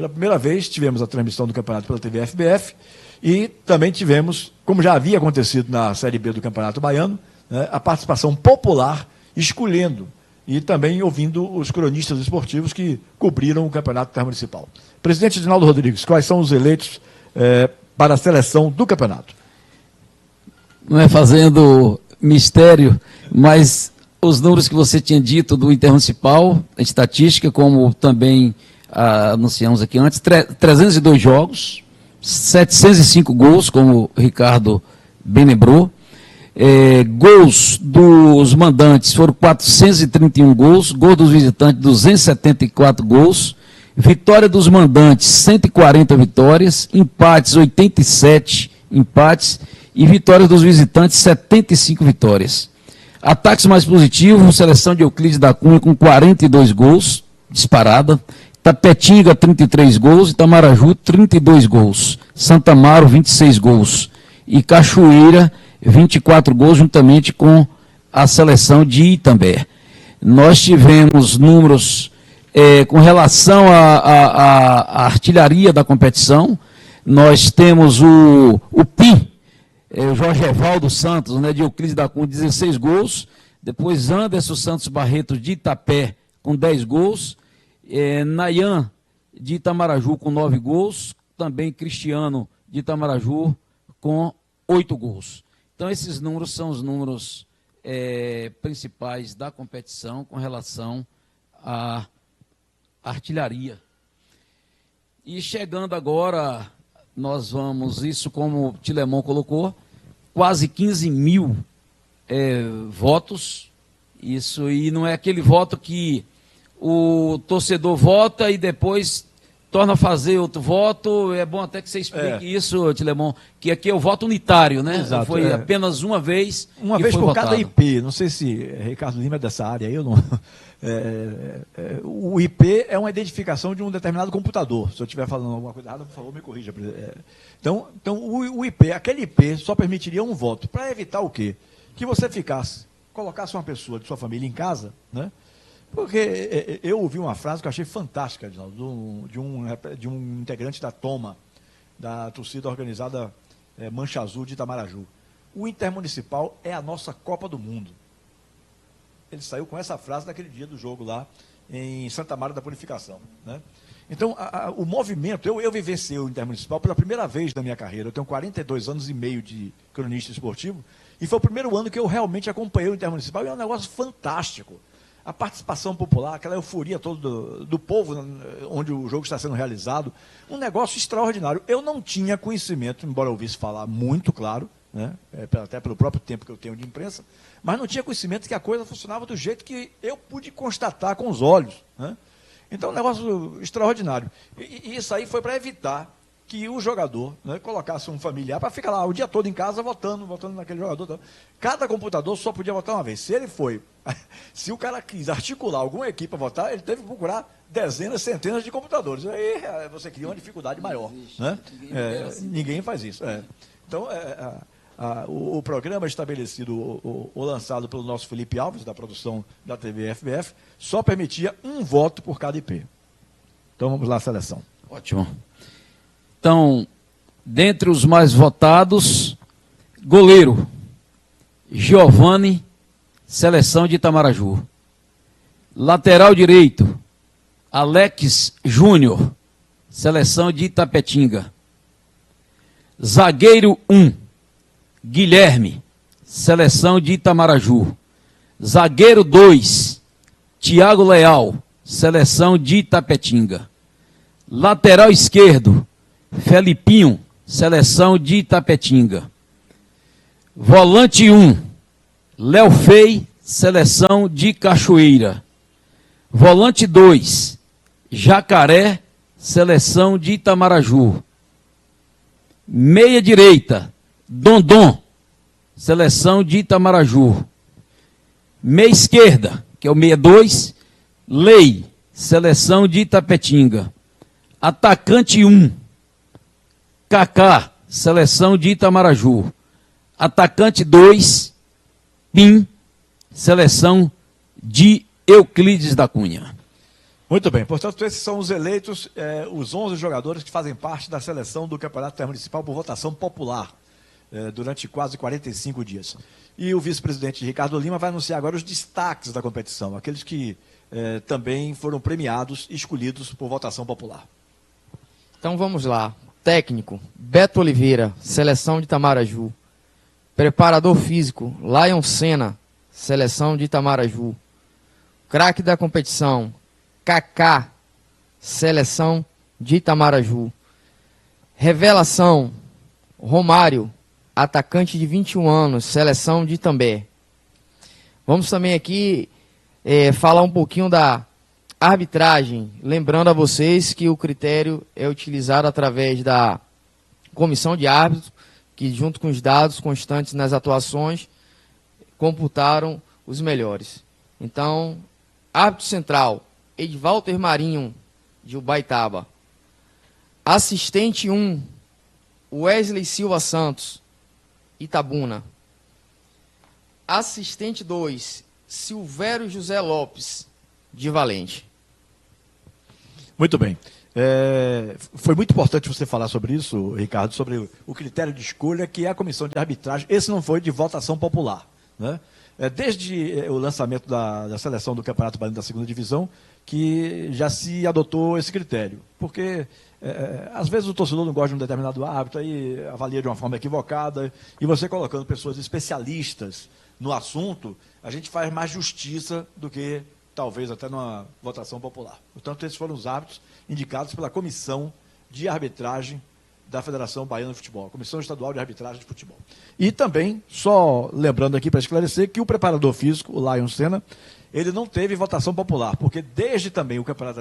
Pela primeira vez, tivemos a transmissão do campeonato pela TV FBF e também tivemos, como já havia acontecido na Série B do Campeonato Baiano, né, a participação popular escolhendo e também ouvindo os cronistas esportivos que cobriram o Campeonato Intermunicipal. Presidente Edinaldo Rodrigues, quais são os eleitos para a seleção do campeonato? Não é fazendo mistério, mas os números que você tinha dito do Intermunicipal, a estatística, como também anunciamos aqui antes, 302 jogos, 705 gols, como o Ricardo bem lembrou. Gols dos mandantes foram 431 gols, gol dos visitantes 274 gols, vitória dos mandantes 140 vitórias, empates 87 empates e vitórias dos visitantes 75 vitórias. Ataques mais positivos, seleção de Euclides da Cunha com 42 gols, disparada. Tapetinga, 33 gols. Itamaraju, 32 gols. Santa Amaro, 26 gols. E Cachoeira, 24 gols, juntamente com a seleção de Itambé. Nós tivemos números com relação à artilharia da competição. Nós temos o PIN, o Jorge Evaldo Santos, né, de Euclides da Cunha, 16 gols. Depois Anderson Santos Barreto, de Itapé, com 10 gols. Nayan, de Itamaraju, com 9 gols. Também Cristiano, de Itamaraju, com 8 gols. Então, esses números são os números principais da competição com relação à artilharia. E chegando agora, nós vamos, isso como o Tilemon colocou, quase 15 mil votos. Isso, e não é aquele voto que o torcedor vota e depois torna a fazer outro voto. É bom até que você explique isso, Tilemon, que aqui é o voto unitário, né? Exato, foi apenas uma vez. Uma vez por votado. cada IP. Não sei se Ricardo Lima é dessa área aí ou não. O IP é uma identificação de um determinado computador. Se eu estiver falando alguma coisa errada, por favor, me corrija. Então o IP, aquele IP só permitiria um voto. Para evitar o quê? Que você colocasse uma pessoa de sua família em casa, né? Porque eu ouvi uma frase que eu achei fantástica, de um integrante da Toma, da torcida organizada Mancha Azul de Itamaraju. O Intermunicipal é a nossa Copa do Mundo. Ele saiu com essa frase naquele dia do jogo lá em Santa Maria da Purificação, né? Então, o movimento, eu vivenciei o Intermunicipal pela primeira vez na minha carreira. Eu tenho 42 anos e meio de cronista esportivo, e foi o primeiro ano que eu realmente acompanhei o Intermunicipal, e é um negócio fantástico. A participação popular, aquela euforia toda do povo onde o jogo está sendo realizado, um negócio extraordinário. Eu não tinha conhecimento, embora eu ouvisse falar muito, claro, né, até pelo próprio tempo que eu tenho de imprensa, mas não tinha conhecimento que a coisa funcionava do jeito que eu pude constatar com os olhos, né? Então, um negócio extraordinário. E isso aí foi para evitar que o jogador, né, colocasse um familiar para ficar lá o dia todo em casa votando naquele jogador. Cada computador só podia votar uma vez. Se o cara quis articular alguma equipe para votar, ele teve que procurar dezenas, centenas de computadores. Aí você cria uma dificuldade maior, né? Ninguém faz isso. Então, o programa estabelecido ou lançado pelo nosso Felipe Alves, da produção da TV FBF, só permitia um voto por cada IP. Então, vamos lá, seleção. Ótimo. Então, dentre os mais votados, goleiro, Giovani, seleção de Itamaraju. Lateral direito, Alex Júnior, seleção de Itapetinga. Zagueiro 1, Guilherme, seleção de Itamaraju. Zagueiro 2, Tiago Leal, seleção de Itapetinga. Lateral esquerdo, Felipinho, seleção de Itapetinga. Volante 1, Léo Fei, seleção de Cachoeira. Volante 2, Jacaré, seleção de Itamaraju. Meia direita, Dondon, seleção de Itamaraju. Meia esquerda, que é o 62, Lei, seleção de Itapetinga. Atacante 1, Kaká, seleção de Itamaraju. Atacante 2, Pim, seleção de Euclides da Cunha. Muito bem, portanto, esses são os eleitos, os 11 jogadores que fazem parte da seleção do Campeonato Intermunicipal por votação popular, durante quase 45 dias. E o vice-presidente Ricardo Lima vai anunciar agora os destaques da competição, aqueles que também foram premiados e escolhidos por votação popular. Então vamos lá. Técnico, Beto Oliveira, seleção de Itamaraju. Preparador físico, Lion Senna, seleção de Itamaraju. Craque da competição, Kaká, seleção de Itamaraju. Revelação, Romário, atacante de 21 anos, seleção de Itambé. Vamos também aqui falar um pouquinho da arbitragem, lembrando a vocês que o critério é utilizado através da comissão de árbitros, que junto com os dados constantes nas atuações, computaram os melhores. Então, árbitro central, Edvalter Marinho, de Ubaitaba. Assistente 1, Wesley Silva Santos, Itabuna. Assistente 2, Silvério José Lopes, de Valente. Muito bem. Foi muito importante você falar sobre isso, Ricardo, sobre o critério de escolha, que é a comissão de arbitragem. Esse não foi de votação popular, né? Desde o lançamento da seleção do Campeonato Baiano da Segunda Divisão, que já se adotou esse critério. Porque, às vezes, o torcedor não gosta de um determinado árbitro, aí avalia de uma forma equivocada, e você colocando pessoas especialistas no assunto, a gente faz mais justiça do que talvez até numa votação popular. Portanto, esses foram os árbitros indicados pela Comissão de Arbitragem da Federação Baiana de Futebol, Comissão Estadual de Arbitragem de Futebol. E também, só lembrando aqui para esclarecer, que o preparador físico, o Lion Senna, ele não teve votação popular, porque desde também o Campeonato